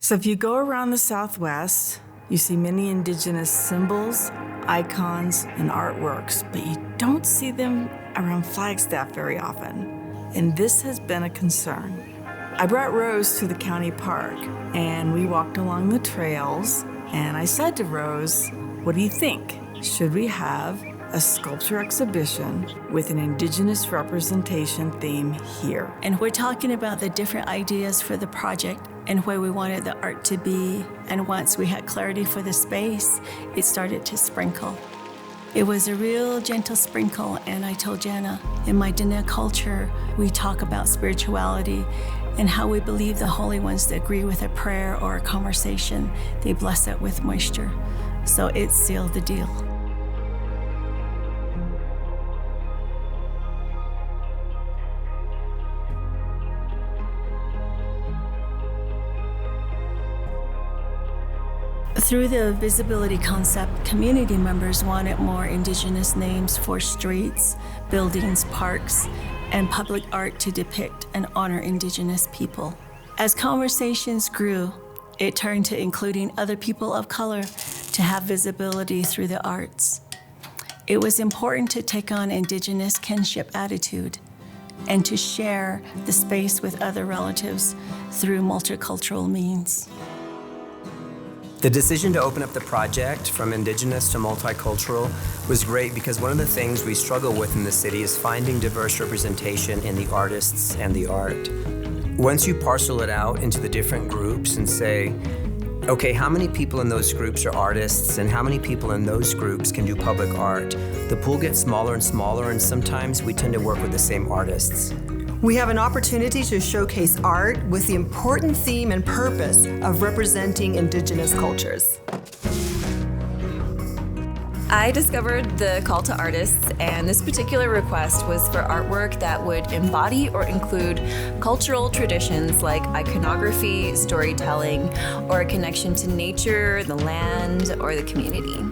So if you go around the Southwest, you see many indigenous symbols, icons, and artworks, but you don't see them around Flagstaff very often. And this has been a concern. I brought Rose to the county park, and we walked along the trails, and I said to Rose, "What do you think? Should we have a sculpture exhibition with an indigenous representation theme here?" And we're talking about the different ideas for the project and where we wanted the art to be. And once we had clarity for the space, it started to sprinkle. It was a real gentle sprinkle, and I told Jana, in my Diné culture, we talk about spirituality and how we believe the holy ones that agree with a prayer or a conversation, they bless it with moisture. So it sealed the deal. Through the visibility concept, community members wanted more indigenous names for streets, buildings, parks, and public art to depict and honor indigenous people. As conversations grew, it turned to including other people of color to have visibility through the arts. It was important to take on indigenous kinship attitude and to share the space with other relatives through multicultural means. The decision to open up the project from indigenous to multicultural was great because one of the things we struggle with in the city is finding diverse representation in the artists and the art. Once you parcel it out into the different groups and say, okay, how many people in those groups are artists and how many people in those groups can do public art, the pool gets smaller and smaller, and sometimes we tend to work with the same artists. We have an opportunity to showcase art with the important theme and purpose of representing indigenous cultures. I discovered the call to artists, and this particular request was for artwork that would embody or include cultural traditions like iconography, storytelling, or a connection to nature, the land, or the community.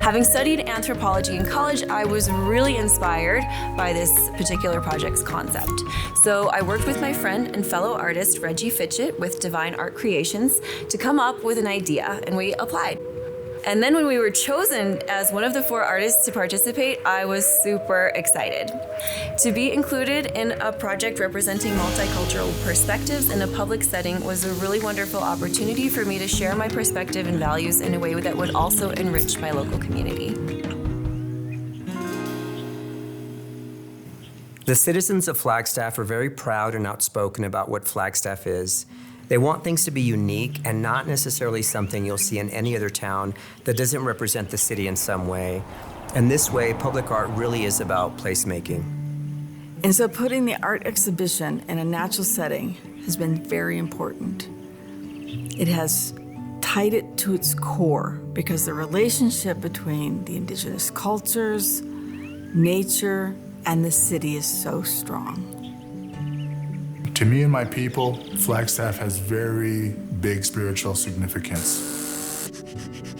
Having studied anthropology in college, I was really inspired by this particular project's concept. So I worked with my friend and fellow artist, Reggie Fitchett with Divine Art Creations, to come up with an idea, and we applied. And then when we were chosen as one of the 4 artists to participate, I was super excited. To be included in a project representing multicultural perspectives in a public setting was a really wonderful opportunity for me to share my perspective and values in a way that would also enrich my local community. The citizens of Flagstaff are very proud and outspoken about what Flagstaff is. They want things to be unique and not necessarily something you'll see in any other town that doesn't represent the city in some way. And this way, public art really is about placemaking. And so putting the art exhibition in a natural setting has been very important. It has tied it to its core because the relationship between the indigenous cultures, nature, and the city is so strong. To me and my people, Flagstaff has very big spiritual significance.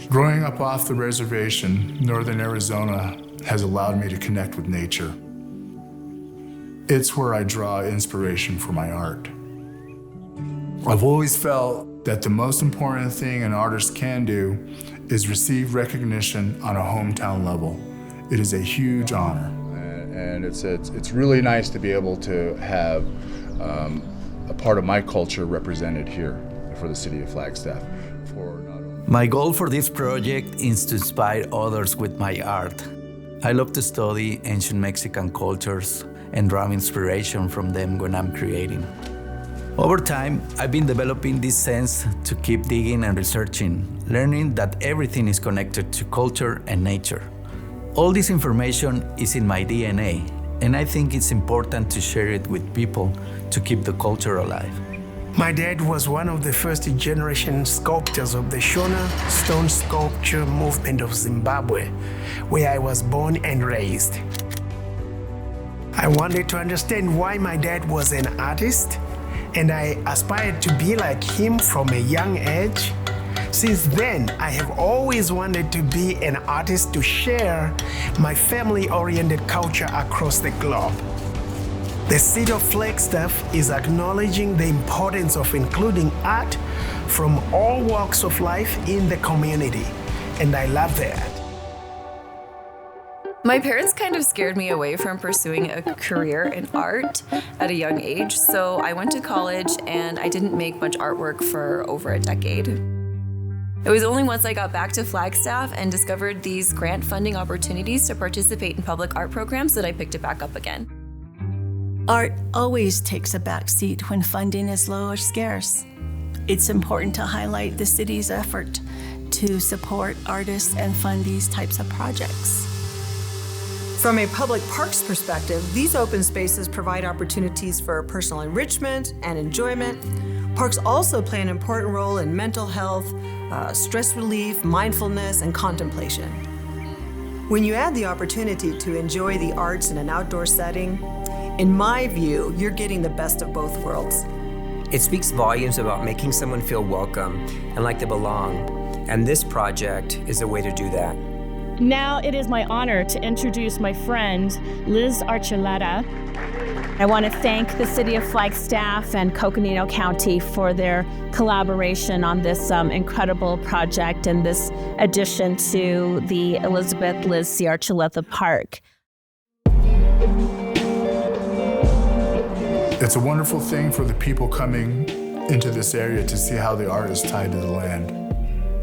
Growing up off the reservation, northern Arizona has allowed me to connect with nature. It's where I draw inspiration for my art. I've always felt that the most important thing an artist can do is receive recognition on a hometown level. It is a huge honor. And it's really nice to be able to have a part of my culture represented here for the city of Flagstaff. My goal for this project is to inspire others with my art. I love to study ancient Mexican cultures and draw inspiration from them when I'm creating. Over time, I've been developing this sense to keep digging and researching, learning that everything is connected to culture and nature. All this information is in my DNA, and I think it's important to share it with people to keep the culture alive. My dad was one of the first-generation sculptors of the Shona stone sculpture movement of Zimbabwe, where I was born and raised. I wanted to understand why my dad was an artist, and I aspired to be like him from a young age. Since then, I have always wanted to be an artist to share my family-oriented culture across the globe. The city of Flagstaff is acknowledging the importance of including art from all walks of life in the community, and I love that. My parents kind of scared me away from pursuing a career in art at a young age, so I went to college and I didn't make much artwork for over a decade. It was only once I got back to Flagstaff and discovered these grant funding opportunities to participate in public art programs that I picked it back up again. Art always takes a back seat when funding is low or scarce. It's important to highlight the city's effort to support artists and fund these types of projects. From a public parks perspective, these open spaces provide opportunities for personal enrichment and enjoyment. Parks also play an important role in mental health, stress relief, mindfulness, and contemplation. When you add the opportunity to enjoy the arts in an outdoor setting, in my view, you're getting the best of both worlds. It speaks volumes about making someone feel welcome and like they belong, and this project is a way to do that. Now it is my honor to introduce my friend, Liz Archuleta. I want to thank the City of Flagstaff and Coconino County for their collaboration on this incredible project and this addition to the Elizabeth Liz C. Archuleta Park. It's a wonderful thing for the people coming into this area to see how the art is tied to the land.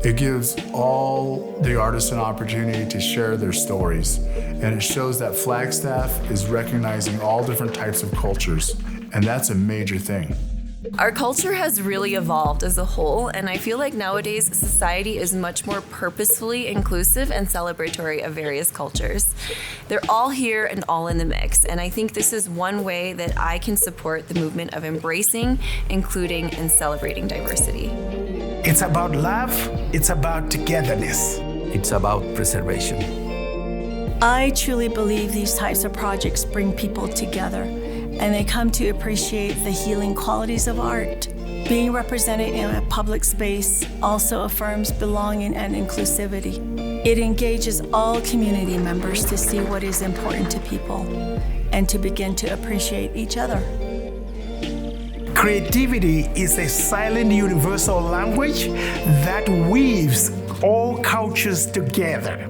It gives all the artists an opportunity to share their stories, and it shows that Flagstaff is recognizing all different types of cultures, and that's a major thing. Our culture has really evolved as a whole, and I feel like nowadays society is much more purposefully inclusive and celebratory of various cultures. They're all here and all in the mix, and I think this is one way that I can support the movement of embracing, including, and celebrating diversity. It's about love, it's about togetherness. It's about preservation. I truly believe these types of projects bring people together, and they come to appreciate the healing qualities of art. Being represented in a public space also affirms belonging and inclusivity. It engages all community members to see what is important to people and to begin to appreciate each other. Creativity is a silent universal language that weaves all cultures together.